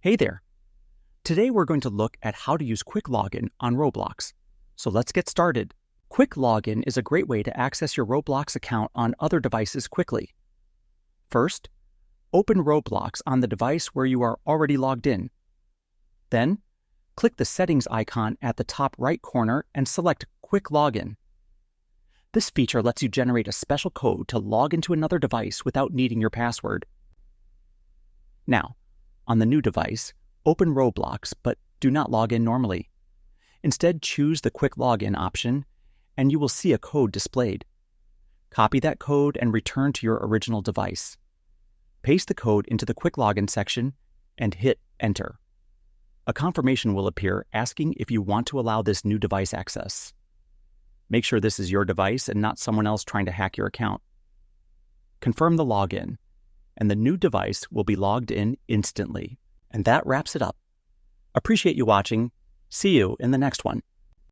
Hey there! Today we're going to look at how to use Quick Login on Roblox. So let's get started. Quick Login is a great way to access your Roblox account on other devices quickly. First, open Roblox on the device where you are already logged in. Then, click the settings icon at the top right corner and select Quick Login. This feature lets you generate a special code to log into another device without needing your password. Now, on the new device, open Roblox, but do not log in normally. Instead, choose the Quick Login option, and you will see a code displayed. Copy that code and return to your original device. Paste the code into the Quick Login section and hit Enter. A confirmation will appear asking if you want to allow this new device access. Make sure this is your device and not someone else trying to hack your account. Confirm the login, and the new device will be logged in instantly. And that wraps it up. Appreciate you watching. See you in the next one.